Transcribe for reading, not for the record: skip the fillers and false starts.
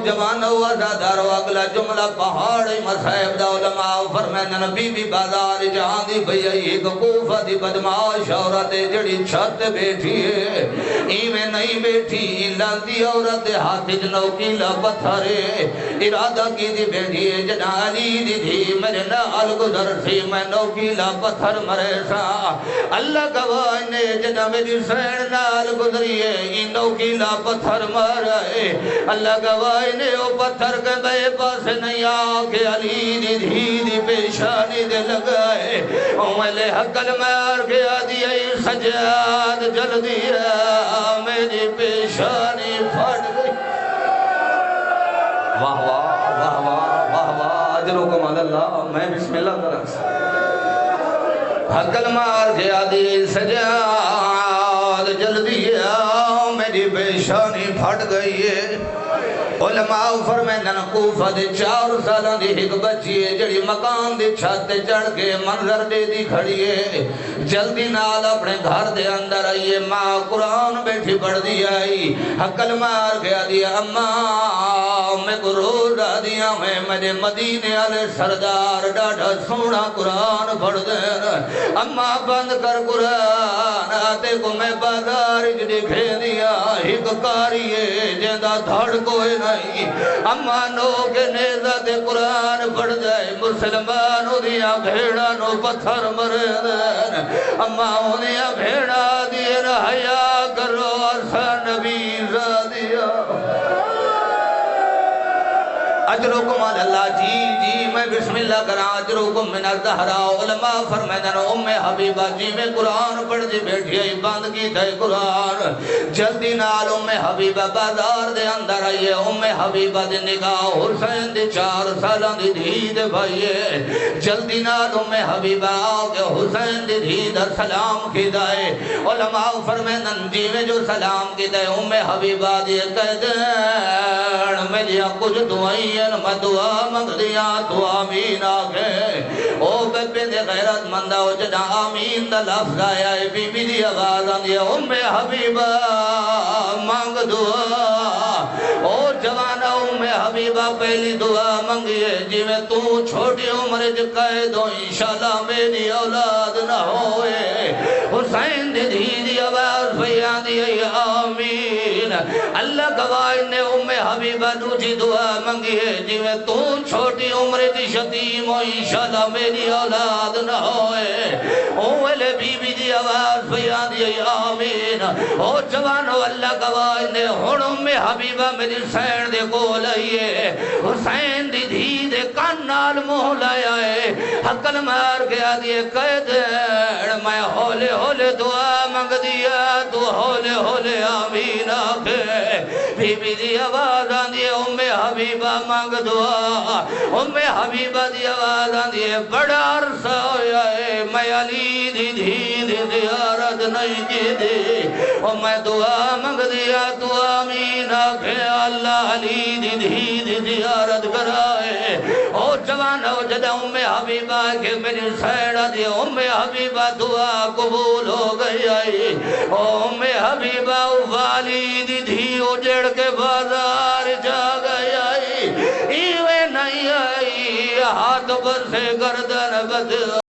جوان ہوا زادارو اگلا جملہ پہاڑی مصائب دا علماء فرمائن بی بی بازار جہاں دی بھئی ایک کوفہ دی بدماش عورت جڑی چھت بیٹھی ہے ایمیں نہیں بیٹھی لازی عورت ہاتھ جنوکیلا پتھرے ارادہ کی دی بیٹھی ہے جنا علی دی تھی میرے نال گزر سی میں نوکیلا پتھر مرے سا اللہ گواہ نے جنا میری سین نال گزری ہے این نوکیلا پتھر مرے اللہ گواہ نے او پتھر کے بے پاس نہیں آکے علی دی دھی پیشانی دے لگائے اوہلے حقل مار کے آدھی ای سجاد جلدی رہا میری پیشانی پھٹ گئی واہ واہ واہ واہ واہ واہ اجرکم اللہ میں بسم اللہ درکس حقل مار کے آدھی ای سجاد جلدی رہا میری پیشانی پھٹ گئی ہے علماء فرمائن کوفہ دے 4 سالاں دی ایک بچی ہے جڑی مکان دی چھت چڑھ کے منظر دے دی کھڑی ہے جلدی نال اپنے گھر دے اندر آئیے ماں قرآن بیٹھی پڑھ دی آئی حقل مار گیا دیا اماں میں کو روز آدیا میں میرے مدینے والے سردار ڈاڑھا سونا قرآن پڑھ دینا اماں بند کر قرآن آتے کو میں بازار جڑی بھے دیا ایک کاری ہے جیدہ دھڑ کوئی نہیں اماں نو کے نیزہ دے قرآن پڑھ جائے مسلمانوں دیا بھیڑا نو پتھر مرے دین اماں انہیں بھیڑا دیا حیا کرو اسا نبی دیا اجرکم اللہ جی میں بسم اللہ کرا اجرکم من الزہرا علماء فرمائدن ام حبیبہ جی میں قرآن پڑھ جی بیٹھی ہے بند کی تھے قرآن جلدی نال ام حبیبہ بازار دے اندر آئیے ام حبیبہ دے نگاہ حسین دے 4 سالہ دی دھی دے بھائیے جلدی نال ام حبیبہ آگے حسین دے دھی در سلام کی دائے علماء فرمائدن جی میں جو سلام کی دائے ام حبیبہ دے قیدن میں لیا کچھ دعائیں میں دعا مانگ دیا تو آمین آگے او بے دے غیرت مندہ ہو جنا آمین دا لفظ آیا ہے بی بی دی آواز آن دیا ام حبیبہ مانگ دعا او جوانا ام حبیبہ پہلی دعا مانگیے جی میں تو چھوٹی عمر جکائے دو انشاءاللہ میری اولاد نہ ہوئے حسین دی دی آواز بیان دیا آمین اللہ گواہ نے ام حبیبہ دوجی دعا مانگیے جی میں تو چھوٹی عمر دی شتیم ہو انشاءاللہ میری اولاد نہ ہوئے اوہلے بی بی دی آواز بیان دی آمین او جوانو اللہ گواہ نے ہن ام حبیبہ میری سین دے کو لئیے حسین دی دھی دے کانال موہ لائے آئے حقل مار گیا دیئے قیدن میں ہولے ہولے دعا مانگ دیا تو ہولے ہولے آمین آکھے بی بی دی آواز آن دی ام حبیبہ مانگ دعا ام حبیبہ دی آواز آن دی بڑا عرصہ ہویا ہے میں علی دی دھی زیارت نہیں کی دی اور میں دعا مانگ دیا تو آمین آکھے اللہ علی دی دھی زیارت کرائے اور جوان ہو جدہ ام حبیبہ کہ میری سیڑا دی ام حبیبہ دعا قبول ہو گئی آئی ام حبیبہ والی دی دھی اجڑ کے بازار جا گئی آئی ایوے نہیں آئی ہاتھ پر سے گردن بد